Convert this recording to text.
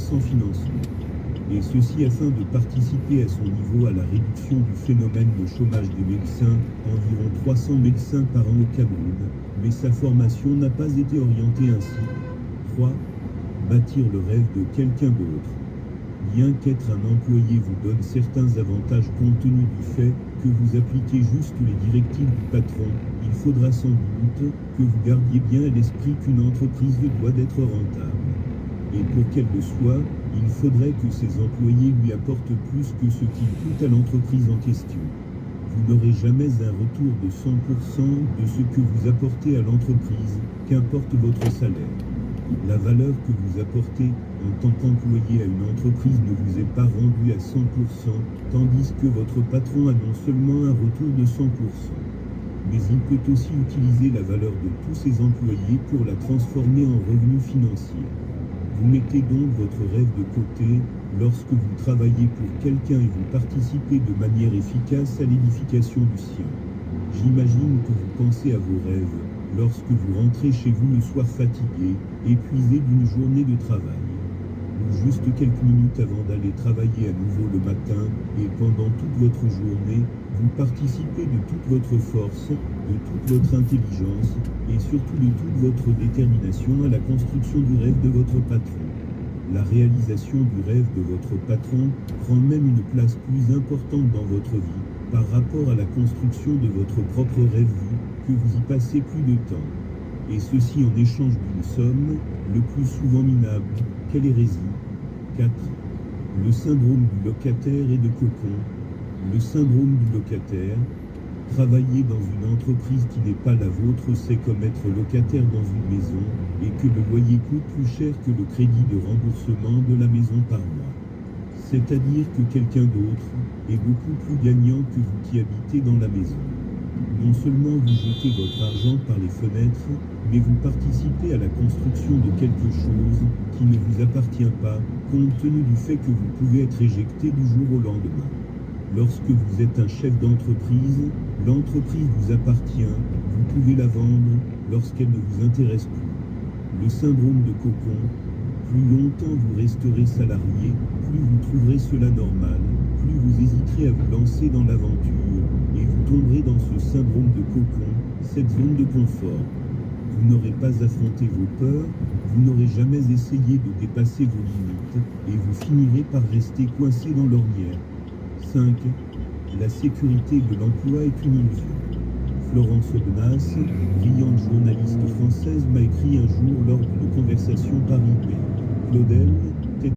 sans financement. Et ceci afin de participer à son niveau à la réduction du phénomène de chômage des médecins, environ 300 médecins par an au Cameroun, mais sa formation n'a pas été orientée ainsi. 3. Bâtir le rêve de quelqu'un d'autre. Bien qu'être un employé vous donne certains avantages compte tenu du fait que vous appliquez juste les directives du patron, il faudra sans doute que vous gardiez bien à l'esprit qu'une entreprise doit être rentable. Et pour qu'elle le soit, il faudrait que ses employés lui apportent plus que ce qu'il coûte à l'entreprise en question. Vous n'aurez jamais un retour de 100% de ce que vous apportez à l'entreprise, qu'importe votre salaire. La valeur que vous apportez en tant qu'employé à une entreprise ne vous est pas rendue à 100%, tandis que votre patron a non seulement un retour de 100%, mais il peut aussi utiliser la valeur de tous ses employés pour la transformer en revenu financier. Vous mettez donc votre rêve de côté lorsque vous travaillez pour quelqu'un et vous participez de manière efficace à l'édification du sien. J'imagine que vous pensez à vos rêves lorsque vous rentrez chez vous le soir fatigué, épuisé d'une journée de travail, ou juste quelques minutes avant d'aller travailler à nouveau le matin, et pendant toute votre journée, vous participez de toute votre force, de toute votre intelligence, et surtout de toute votre détermination à la construction du rêve de votre patron. La réalisation du rêve de votre patron prend même une place plus importante dans votre vie, par rapport à la construction de votre propre rêve vu que vous y passez plus de temps. Et ceci en échange d'une somme, le plus souvent minable. Quelle hérésie. 4. Le syndrome du locataire et de cocon. Le syndrome du locataire. Travailler dans une entreprise qui n'est pas la vôtre, c'est comme être locataire dans une maison et que le loyer coûte plus cher que le crédit de remboursement de la maison par mois. C'est-à-dire que quelqu'un d'autre est beaucoup plus gagnant que vous qui habitez dans la maison. Non seulement vous jetez votre argent par les fenêtres, mais vous participez à la construction de quelque chose qui ne vous appartient pas, compte tenu du fait que vous pouvez être éjecté du jour au lendemain. Lorsque vous êtes un chef d'entreprise, l'entreprise vous appartient, vous pouvez la vendre lorsqu'elle ne vous intéresse plus. Le syndrome de cocon. Plus longtemps vous resterez salarié, plus vous trouverez cela normal, plus vous hésiterez à vous lancer dans l'aventure, et vous tomberez dans ce syndrome de cocon, cette zone de confort. Vous n'aurez pas affronté vos peurs, vous n'aurez jamais essayé de dépasser vos limites, et vous finirez par rester coincé dans l'ornière. 5. La sécurité de l'emploi est une illusion. Florence Aubenas, brillante journaliste française, m'a écrit un jour lors d'une conversation par email. Claudel,